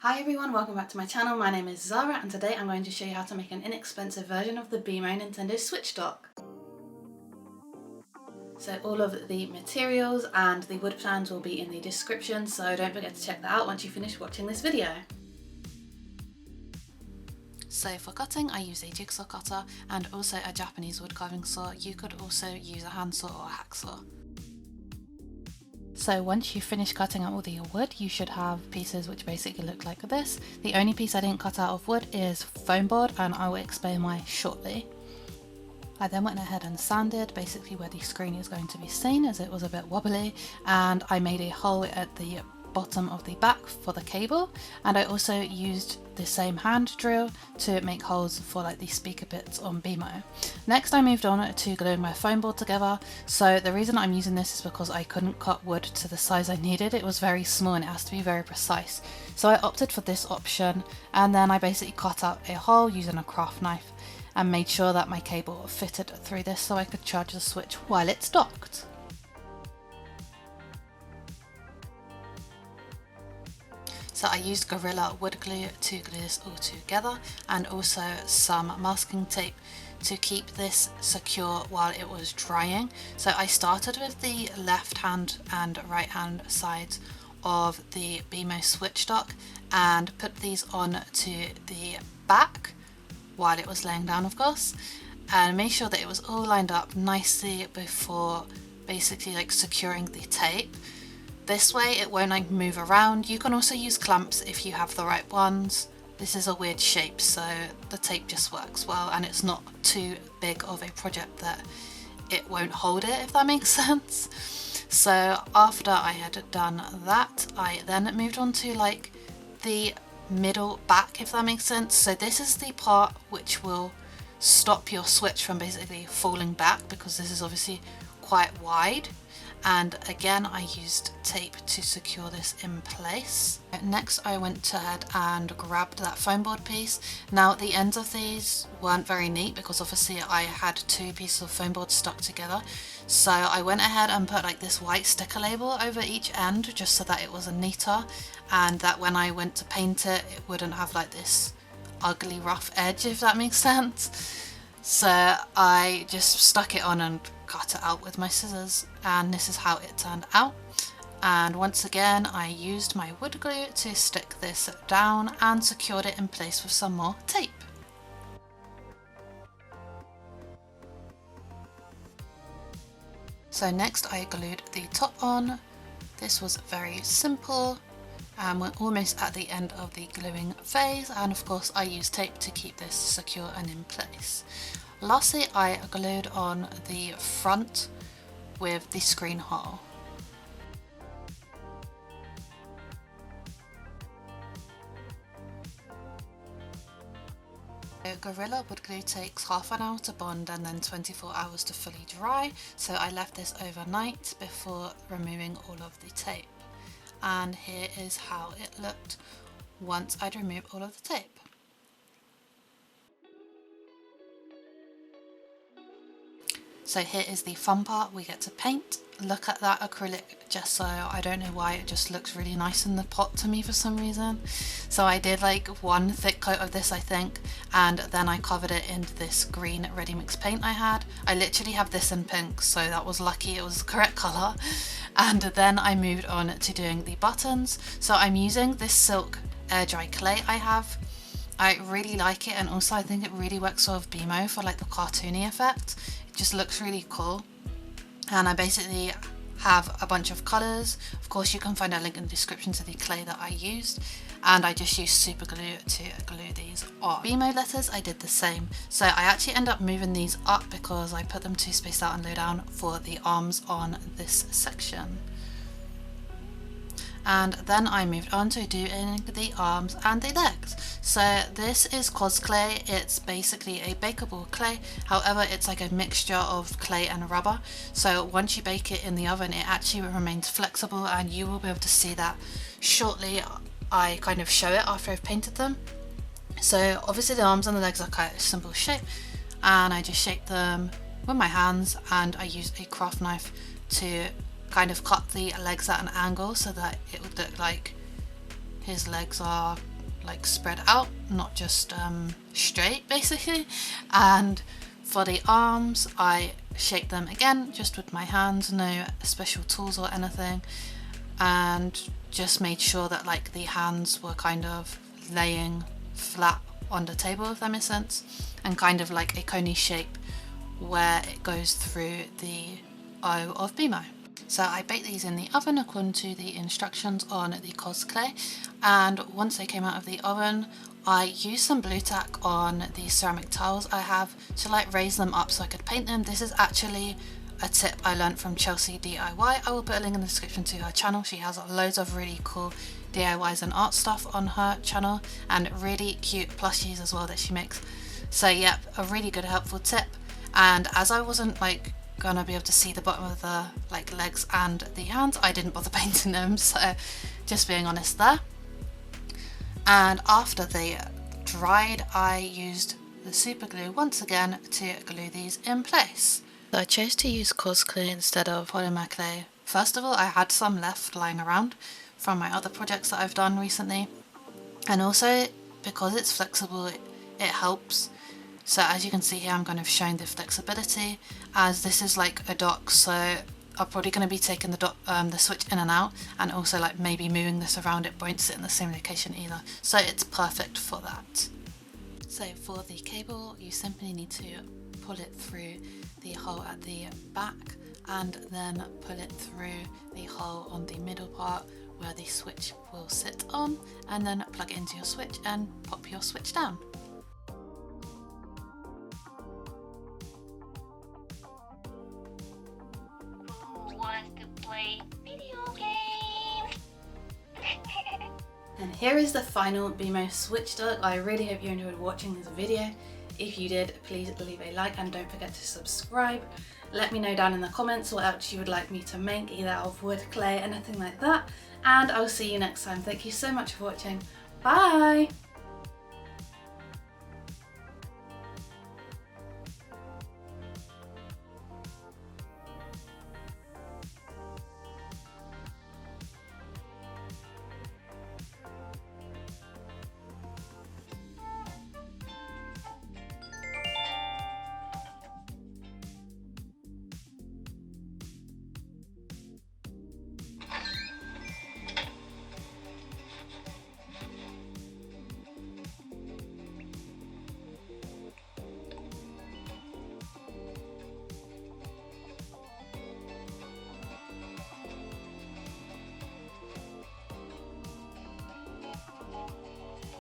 Hi everyone, welcome back to my channel. My name is Zara and today I'm going to show you how to make an inexpensive version of the BMO Nintendo Switch dock. So all of the materials and the wood plans will be in the description, so don't forget to check that out once you finish watching this video. So for cutting I use a jigsaw cutter and also a Japanese wood carving saw. You could also use a handsaw or a hacksaw. So once you finish cutting out all the wood, you should have pieces which basically look like this. The only piece I didn't cut out of wood is foam board, and I will explain why shortly. I then went ahead and sanded basically where the screen is going to be seen, as it was a bit wobbly, and I made a hole at the bottom of the back for the cable, and I also used the same hand drill to make holes for like the speaker bits on BMO. Next I moved on to gluing my foam board together. So the reason I'm using this is because I couldn't cut wood to the size I needed. It was very small and it has to be very precise. So I opted for this option, and then I basically cut out a hole using a craft knife and made sure that my cable fitted through this so I could charge the Switch while it's docked. So I used Gorrilla wood glue to glue this all together, and also some masking tape to keep this secure while it was drying. So I started with the left hand and right hand sides of the BMO Switch dock and put these on to the back while it was laying down, of course, and made sure that it was all lined up nicely before basically like securing the tape. This way it won't like move around. You can also use clamps if you have the right ones. This is a weird shape, so the tape just works well, and it's not too big of a project that it won't hold it, if that makes sense. So after I had done that, I then moved on to like the middle back, if that makes sense. So this is the part which will stop your Switch from basically falling back, because this is obviously quite wide. And again I used tape to secure this in place. Next I went ahead and grabbed that foam board piece. Now the ends of these weren't very neat because obviously I had two pieces of foam board stuck together. So I went ahead and put like this white sticker label over each end just so that it was neater, and that when I went to paint it, it wouldn't have like this ugly rough edge, if that makes sense. So I just stuck it on and cut it out with my scissors, and this is how it turned out. And once again I used my wood glue to stick this down and secured it in place with some more tape. So next I glued the top on. This was very simple, and we're almost at the end of the gluing phase, and of course I used tape to keep this secure and in place. Lastly, I glued on the front with the screen hole. Gorrilla wood glue takes half an hour to bond and then 24 hours to fully dry, so I left this overnight before removing all of the tape. And here is how it looked once I'd removed all of the tape. So here is the fun part, we get to paint. Look at that acrylic gesso, I don't know why, it just looks really nice in the pot to me for some reason. So I did like one thick coat of this I think, and then I covered it in this green ready mix paint I had. I literally have this in pink, so that was lucky, it was the correct colour. And then I moved on to doing the buttons. So I'm using this silk air dry clay I have. I really like it, and also I think it really works well with BMO for like the cartoony effect. It just looks really cool. And I basically have a bunch of colours. Of course you can find a link in the description to the clay that I used, and I just used super glue to glue these on. BMO letters I did the same, so I actually end up moving these up because I put them too spaced out and low down for the arms on this section. And then I moved on to doing the arms and the legs. So this is Cos clay. It's basically a bakeable clay, however it's like a mixture of clay and rubber, so once you bake it in the oven it actually remains flexible, and you will be able to see that shortly. I kind of show it after I've painted them. So obviously the arms and the legs are quite a simple shape, and I just shape them with my hands, and I use a craft knife to kind of cut the legs at an angle so that it would look like his legs are like spread out, not just straight basically. And for the arms, I shaped them again just with my hands, no special tools or anything, and just made sure that like the hands were kind of laying flat on the table, if that makes sense, and kind of like a coney shape where it goes through the O of BMO. So I baked these in the oven according to the instructions on the cos clay, and once they came out of the oven, I used some blue tack on the ceramic tiles I have to like raise them up so I could paint them. This is actually a tip I learned from Chelsea DIY. I will put a link in the description to her channel. She has loads of really cool DIYs and art stuff on her channel, and really cute plushies as well that she makes. So yep, a really good helpful tip. And as I wasn't like gonna be able to see the bottom of the like legs and the hands, I didn't bother painting them, so just being honest there. And after they dried, I used the super glue once again to glue these in place. So I chose to use coarse clay instead of polymer clay. First of all, I had some left lying around from my other projects that I've done recently, and also because it's flexible, it helps. So as you can see here, I'm kind of showing the flexibility, as this is like a dock, so I'm probably going to be taking the switch in and out, and also like maybe moving this around. It won't sit in the same location either, so it's perfect for that. So for the cable, you simply need to pull it through the hole at the back and then pull it through the hole on the middle part where the switch will sit on, and then plug it into your switch and pop your switch down. And here is the final BMO switch dock. I really hope you enjoyed watching this video. If you did, please leave a like and don't forget to subscribe. Let me know down in the comments what else you would like me to make, either out of wood, clay, anything like that. And I'll see you next time. Thank you so much for watching. Bye!